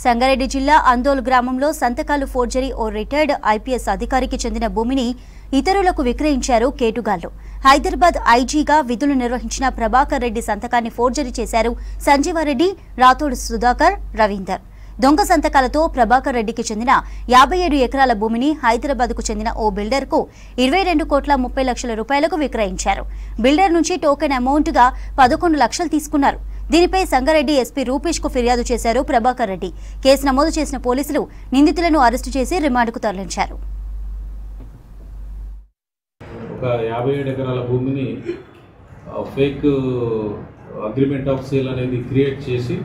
సంగారెడ్డి జిల్లా అందోల్ గ్రామంలో సంతకాలు ఫోర్జరీ ఓ రిటైర్డ్ ఐపీఎస్ అధికారికి చెందిన భూమిని ఇతరులకు విక్రయించారు కేటుగాళ్లు. హైదరాబాద్ ఐజీగా విధులు నిర్వహించిన ప్రభాకర్ రెడ్డి సంతకాన్ని ఫోర్జరీ చేశారు సంజీవారెడ్డి, రాథోడ్ సుధాకర్, రవీందర్. దొంగ సంతకాలతో ప్రభాకర్ రెడ్డికి చెందిన 57 ఎకరాల భూమిని హైదరాబాద్కు చెందిన ఓ బిల్డర్కు 22,30,00,000 రూపాయలకు విక్రయించారు. బిల్డర్ నుంచి టోకెన్ అమౌంట్గా 11 లక్షలు తీసుకున్నారు. దీనిపై సంగారెడ్డి ఎస్పీ రూపేష్ కు ఫిర్యాదు చేశారు ప్రభాకర్ రెడ్డి. కేసు నమోదు చేసిన పోలీసులు నిందితులను అరెస్టు చేసి రిమాండ్కు తరలించారు. ఒక 57 ఎకరాల భూమిని ఫేక్ అగ్రిమెంట్ ఆఫ్ సేల్ అనేది క్రియేట్ చేసి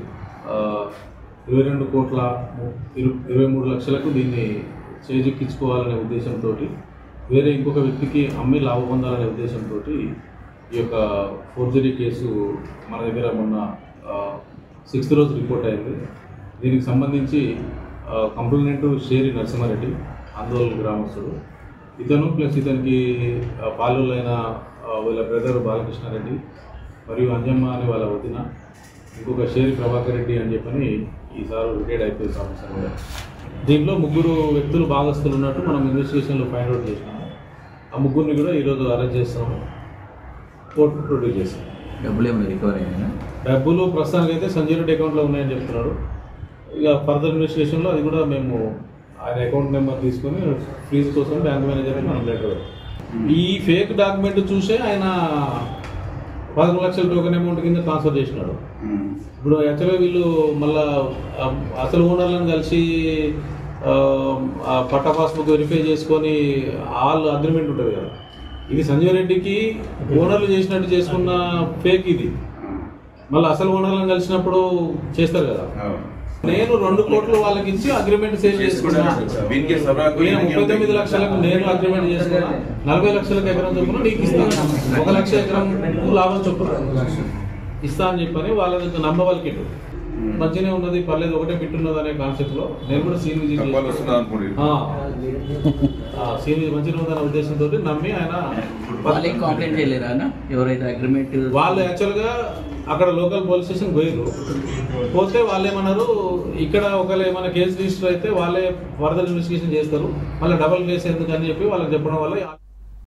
22,23 లక్షలకు దీన్ని చేజిక్కించుకోవాలనే ఉద్దేశంతో వేరే ఇంకొక వ్యక్తికి అమ్మి లాభం పొందాలనే ఉద్దేశంతో ఈ యొక్క ఫోర్జరీ కేసు మన దగ్గర మొన్న 6th రోజు రిపోర్ట్ అయింది. దీనికి సంబంధించి కంప్లైంట్ షేరి నరసింహారెడ్డి, అందోల్ గ్రామస్తుడు. ఇతను ప్లస్ ఇతనికి పాలులైన వీళ్ళ బ్రదర్ బాలకృష్ణారెడ్డి మరియు అంజమ్మ అనే వాళ్ళ వదిన, ఇంకొక షేరి ప్రభాకర్ రెడ్డి అని చెప్పని ఈసారి రిటైర్డ్ ఐపీఎస్ ఆఫీసర్ కూడా. దీంట్లో 3 వ్యక్తులు భాగస్తులు ఉన్నట్టు మనం ఇన్వెస్టిగేషన్లో ఫైండ్ అవుట్ చేసినాము. ఆ 3ని కూడా ఈరోజు అరెస్ట్ చేస్తాము, కోర్టు ప్రొడ్యూస్ చేస్తాం. డబ్బులు ప్రస్తుతానికి అయితే సంజయ్ రెడ్డి అకౌంట్లో ఉన్నాయని చెప్తున్నాడు. ఇక ఫర్దర్ ఇన్వెస్టిగేషన్లో అది కూడా మేము ఆయన అకౌంట్ నెంబర్ తీసుకొని ఫీజు కోసం బ్యాంక్ మేనేజర్కి మనం లెటర్. ఈ ఫేక్ డాక్యుమెంట్ చూసే ఆయన 11 లక్షల టోకెన్ అమౌంట్ కింద ట్రాన్స్ఫర్ చేసినాడు. ఇప్పుడు యాక్చువల్గా వీళ్ళు మళ్ళా అసలు ఓనర్లను కలిసి పట్టా పాస్బుక్ వెరిఫై చేసుకొని ఆల్ అగ్రిమెంట్ ఉంటుంది కదా, ఇది సంజయ్ రెడ్డికి ఓనర్లు చేసినట్టు చేసుకున్న ఫేక్. ఇది మళ్ళీ అసలు ఓనర్లను కలిసినప్పుడు చేస్తారు కదా. నేను 2 కోట్లు వాళ్ళకి ఇచ్చి అగ్రిమెంట్ సేవ్ చేసుకున్నా. 39 లక్షలకు నేను అగ్రిమెంట్ చేసుకున్నా. 40 లక్షలకు ఎకరం చొప్పున నీకు ఇస్తాను, 1 లక్ష ఎకరం లాభం చొప్పున ఇస్తా అని చెప్పని వాళ్ళ దగ్గర నమ్మవాళ్ళకి మంచిగానే ఉన్నది, పర్లేదు, ఒకటే పిట్టున్నది అనే కాన్సెప్ట్ లో నేను కూడా సీన్ విజిట్ మంచిగా ఉందనే ఉద్దేశంతో నమ్మి ఆయన వాళ్ళు యాక్చువల్ గా అక్కడ లోకల్ పోలీస్ స్టేషన్ పోయారు. పోతే వాళ్ళు ఏమన్నారు, ఇక్కడ ఒకవేళ ఏమైనా కేసు రిజిస్టర్ అయితే వాళ్ళే ఫర్దర్ ఇన్వెస్టిగేషన్ చేస్తారు, మళ్ళీ డబల్ కేసు ఎందుకు అని చెప్పి వాళ్ళకి చెప్పడం వల్ల